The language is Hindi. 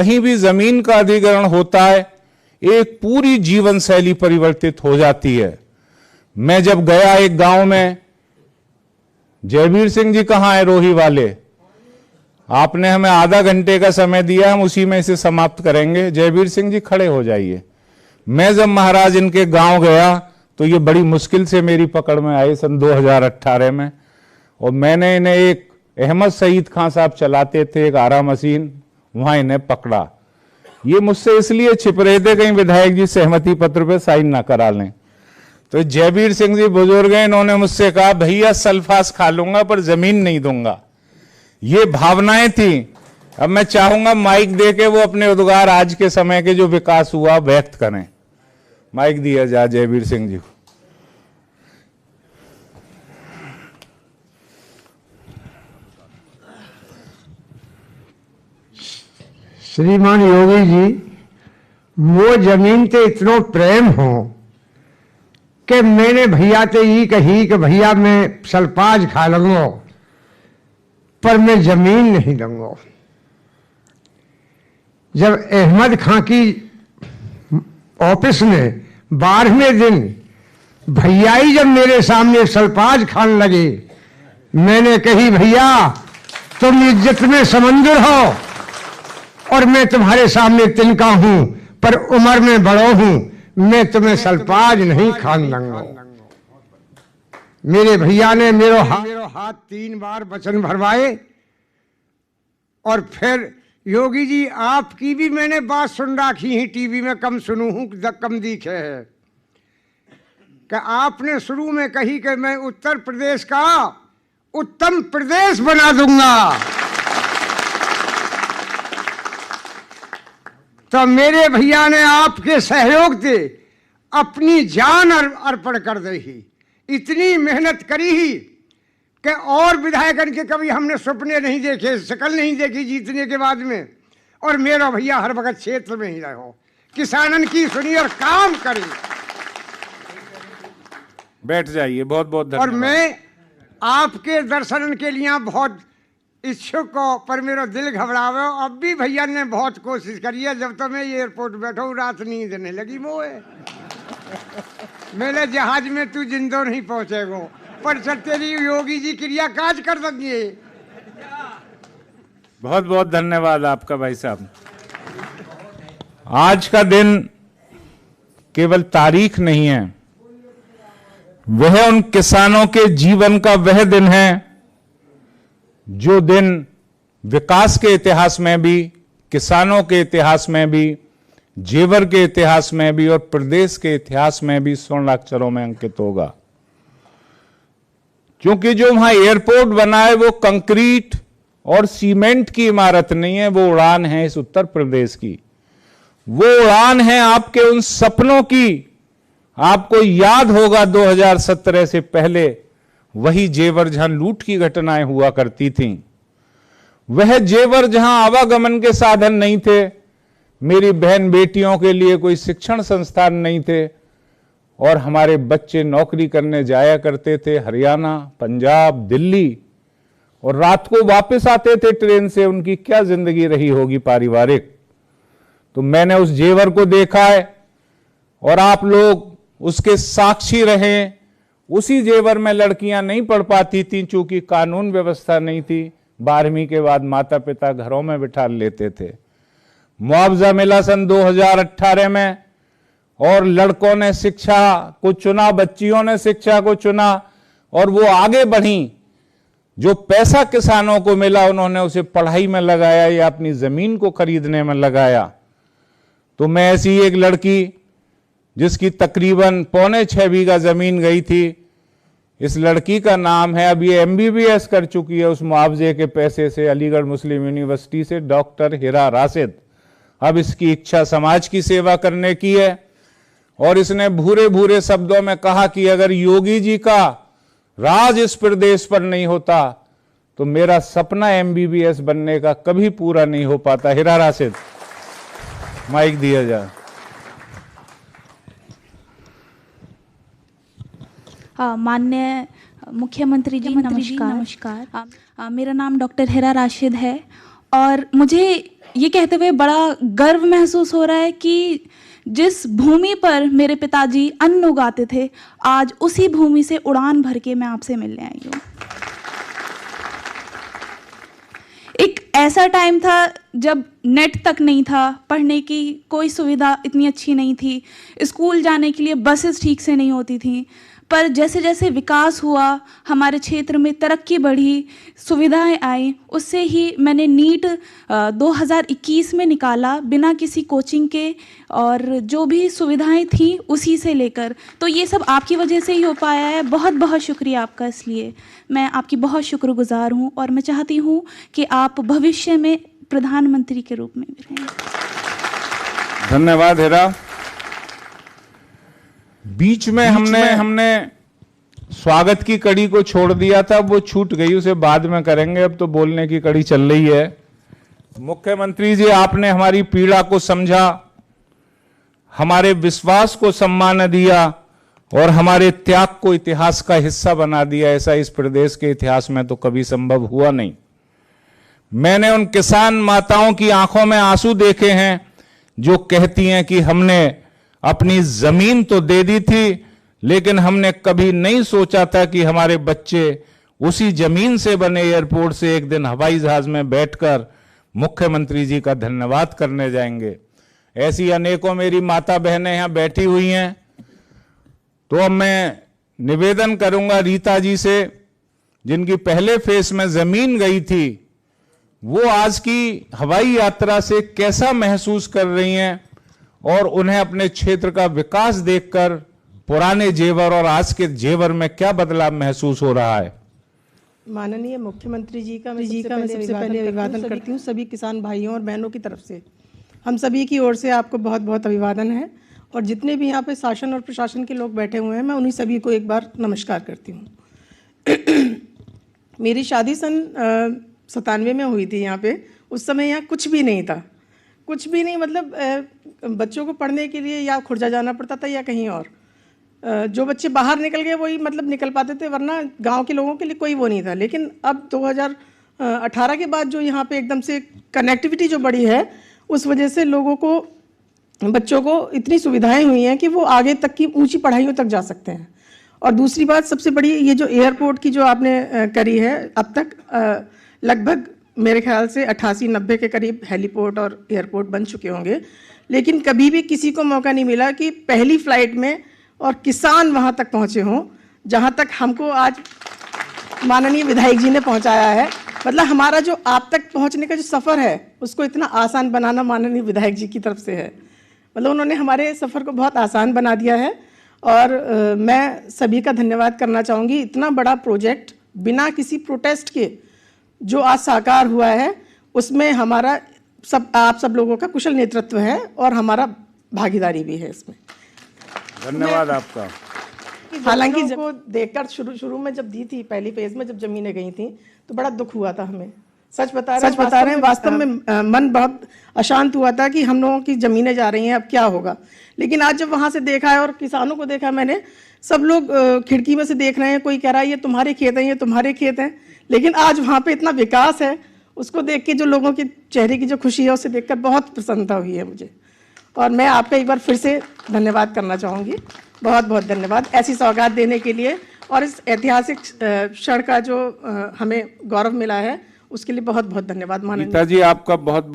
कहीं भी जमीन का अधिग्रहण होता है, एक पूरी जीवन शैली परिवर्तित हो जाती है। मैं जब गया एक गांव में, जयवीर सिंह जी कहां है, रोही वाले, आपने हमें आधा घंटे का समय दिया, हम उसी में इसे समाप्त करेंगे। जयवीर सिंह जी खड़े हो जाइए। मैं जब महाराज इनके गांव गया तो ये बड़ी मुश्किल से मेरी पकड़ में आए सन 2018 में, और मैंने इन्हें एक अहमद सईद खान साहब चलाते थे एक आरा मशीन, वहां इन्हें पकड़ा। ये मुझसे इसलिए छिप रहे थे कहीं विधायक जी सहमति पत्र पे साइन ना करा लें। तो जयवीर सिंह जी बुजुर्ग हैं, इन्होंने मुझसे कहा भैया सल्फास खा लूंगा पर जमीन नहीं दूंगा। ये भावनाएं थी। अब मैं चाहूंगा माइक दे के वो अपने उद्गार आज के समय के जो विकास हुआ व्यक्त करें। माइक दिया जा जयवीर सिंह जी को। श्रीमान योगी जी, वो जमीन ते इतनो प्रेम हो कि मैंने भैया ते ये कही कि भैया मैं सल्पाज खा लूंगो पर मैं जमीन नहीं लूंगो। जब अहमद खां की ऑफिस में 12वें दिन भैया ही जब मेरे सामने सल्पाज खाने लगे, मैंने कही भैया तुम इज्जत में समंदर हो और मैं तुम्हारे सामने तिनका हूं, पर उम्र में बड़ो हूं, मैं तुम्हें सल्पाज नहीं खान दूंगा। मेरे भैया ने मेरो हाथ 3 बार वचन भरवाए। और फिर योगी जी आपकी भी मैंने बात सुन रखी है, टीवी में कम सुनू हूं, कम दिखे है कि आपने शुरू में कही कि मैं उत्तर प्रदेश का उत्तम प्रदेश बना दूंगा। तो मेरे भैया ने आपके सहयोग से अपनी जान अर्पण कर दी ही, इतनी मेहनत करी ही कि और विधायकन के कभी हमने सपने नहीं देखे, शक्ल नहीं देखी जीतने के बाद में। और मेरा भैया हर वक्त क्षेत्र में ही रहो, किसानन की सुनी और काम करी। बैठ जाइए, बहुत बहुत धन्यवाद। और मैं आपके दर्शन के लिए बहुत इच्छुक हो, पर मेरा दिल घबरावे। अब भी भैया ने बहुत कोशिश करी है। जब तक मैं एयरपोर्ट बैठा हूँ रात नींद नहीं लगी मोए। मेरे जहाज में तू जिंदो नहीं पहुंचेगो, पर तेरी योगी जी क्रिया काज कर देंगे। बहुत बहुत धन्यवाद आपका भाई साहब। आज का दिन केवल तारीख नहीं है, वह उन किसानों के जीवन का वह दिन है जो दिन विकास के इतिहास में भी, किसानों के इतिहास में भी, जेवर के इतिहास में भी और प्रदेश के इतिहास में भी स्वर्ण अक्षरों में अंकित होगा। क्योंकि जो वहां एयरपोर्ट बना है वो कंक्रीट और सीमेंट की इमारत नहीं है, वो उड़ान है इस उत्तर प्रदेश की। वो उड़ान है आपके उन सपनों की। आपको याद होगा 2017 से पहले वही जेवर जहां लूट की घटनाएं हुआ करती थीं, वह जेवर जहां आवागमन के साधन नहीं थे, मेरी बहन बेटियों के लिए कोई शिक्षण संस्थान नहीं थे, और हमारे बच्चे नौकरी करने जाया करते थे हरियाणा, पंजाब, दिल्ली, और रात को वापस आते थे ट्रेन से। उनकी क्या जिंदगी रही होगी पारिवारिक। तो मैंने उस जेवर को देखा है और आप लोग उसके साक्षी रहे। उसी जेवर में लड़कियां नहीं पढ़ पाती थी चूंकि कानून व्यवस्था नहीं थी। 12वीं के बाद माता पिता घरों में बिठा लेते थे। मुआवजा मिला सन 2018 में, और लड़कों ने शिक्षा को चुना, बच्चियों ने शिक्षा को चुना और वो आगे बढ़ी। जो पैसा किसानों को मिला उन्होंने उसे पढ़ाई में लगाया या अपनी जमीन को खरीदने में लगाया। तो मैं ऐसी एक लड़की जिसकी तकरीबन 5.25 बीघा जमीन गई थी, इस लड़की का नाम है, अब ये MBBS कर चुकी है उस मुआवजे के पैसे से अलीगढ़ मुस्लिम यूनिवर्सिटी से, डॉक्टर हिरा राशिद। अब इसकी इच्छा समाज की सेवा करने की है, और इसने भूरे भूरे शब्दों में कहा कि अगर योगी जी का राज इस प्रदेश पर नहीं होता तो मेरा सपना MBBS बनने का कभी पूरा नहीं हो पाता। हिरा राशिद, माइक दिया जाए। माननीय मुख्यमंत्री जी नमस्कार। मेरा नाम डॉक्टर हिरा राशिद है और मुझे ये कहते हुए बड़ा गर्व महसूस हो रहा है कि जिस भूमि पर मेरे पिताजी अन्न उगाते थे, आज उसी भूमि से उड़ान भर के मैं आपसे मिलने आई हूँ। एक ऐसा टाइम था जब नेट तक नहीं था, पढ़ने की कोई सुविधा इतनी अच्छी नहीं थी, स्कूल जाने के लिए बसेस ठीक से नहीं होती थी, पर जैसे जैसे विकास हुआ, हमारे क्षेत्र में तरक्की बढ़ी, सुविधाएं आई, उससे ही मैंने नीट 2021 में निकाला बिना किसी कोचिंग के, और जो भी सुविधाएं थी उसी से लेकर। तो ये सब आपकी वजह से ही हो पाया है। बहुत बहुत शुक्रिया आपका, इसलिए मैं आपकी बहुत शुक्रगुजार हूँ और मैं चाहती हूँ कि आप भविष्य में प्रधानमंत्री के रूप में भी रहें। धन्यवाद हेरा। बीच में हमने स्वागत की कड़ी को छोड़ दिया था, वो छूट गई, उसे बाद में करेंगे, अब तो बोलने की कड़ी चल रही है। मुख्यमंत्री जी, आपने हमारी पीड़ा को समझा, हमारे विश्वास को सम्मान दिया और हमारे त्याग को इतिहास का हिस्सा बना दिया। ऐसा इस प्रदेश के इतिहास में तो कभी संभव हुआ नहीं। मैंने उन किसान माताओं की आंखों में आंसू देखे हैं जो कहती हैं कि हमने अपनी जमीन तो दे दी थी, लेकिन हमने कभी नहीं सोचा था कि हमारे बच्चे उसी जमीन से बने एयरपोर्ट से एक दिन हवाई जहाज में बैठकर मुख्यमंत्री जी का धन्यवाद करने जाएंगे। ऐसी अनेकों मेरी माता बहनें यहां बैठी हुई हैं। तो अब मैं निवेदन करूंगा रीता जी से, जिनकी पहले फेस में जमीन गई थी, वो आज की हवाई यात्रा से कैसा महसूस कर रही हैं और उन्हें अपने क्षेत्र का विकास देखकर पुराने जेवर और आज के जेवर में क्या बदलाव महसूस हो रहा है। माननीय मुख्यमंत्री जी का मैं सबसे पहले अभिवादन करती हूँ सभी किसान भाइयों और बहनों की तरफ से। हम सभी की ओर से आपको बहुत बहुत अभिवादन है, और जितने भी यहाँ पे शासन और प्रशासन के लोग बैठे हुए हैं, मैं उन्हीं सभी को एक बार नमस्कार करती हूँ। मेरी शादी सन 97 में हुई थी यहाँ पे। उस समय यहाँ कुछ भी नहीं था, कुछ भी नहीं, मतलब बच्चों को पढ़ने के लिए या खुर्जा जाना पड़ता था या कहीं और। जो बच्चे बाहर निकल गए वही मतलब निकल पाते थे, वरना गांव के लोगों के लिए कोई वो नहीं था। लेकिन अब 2018 के बाद जो यहाँ पे एकदम से कनेक्टिविटी जो बढ़ी है, उस वजह से लोगों को, बच्चों को इतनी सुविधाएं हुई हैं कि वो आगे तक की ऊंची पढ़ाइयों तक जा सकते हैं। और दूसरी बात सबसे बड़ी, ये जो एयरपोर्ट की जो आपने करी है, अब तक लगभग मेरे ख्याल से 88-90 के करीब हेलीपोर्ट और एयरपोर्ट बन चुके होंगे, लेकिन कभी भी किसी को मौका नहीं मिला कि पहली फ्लाइट में और किसान वहाँ तक पहुँचे हों जहाँ तक हमको आज माननीय विधायक जी ने पहुँचाया है। मतलब हमारा जो आप तक पहुँचने का जो सफ़र है, उसको इतना आसान बनाना माननीय विधायक जी की तरफ से है। मतलब उन्होंने हमारे सफ़र को बहुत आसान बना दिया है, और मैं सभी का धन्यवाद करना चाहूँगी। इतना बड़ा प्रोजेक्ट बिना किसी प्रोटेस्ट के जो आज साकार हुआ है, उसमें हमारा आप सब लोगों का कुशल नेतृत्व है और हमारा भागीदारी भी है इसमें। धन्यवाद आपका। हालांकि जब को देखकर शुरू में जब दी थी, पहली फेज में जब जमीनें गई थी, तो बड़ा दुख हुआ था हमें। सच बता रहे हैं, वास्तव में मन बहुत अशांत हुआ था कि हम लोगों की जमीनें जा रही हैं, अब क्या होगा। लेकिन आज जब वहां से देखा है और किसानों को देखा मैंने, सब लोग खिड़की में से देख रहे हैं, कोई कह रहा है ये तुम्हारे खेत हैं, ये तुम्हारे खेत हैं। लेकिन आज वहाँ पे इतना विकास है, उसको देख के जो लोगों के चेहरे की जो खुशी है, उसे देखकर बहुत प्रसन्नता हुई है मुझे। और मैं आपका एक बार फिर से धन्यवाद करना चाहूँगी। बहुत बहुत धन्यवाद ऐसी सौगात देने के लिए, और इस ऐतिहासिक क्षण का जो हमें गौरव मिला है, उसके लिए बहुत बहुत धन्यवाद। माननीय जी, आपका बहुत बहुत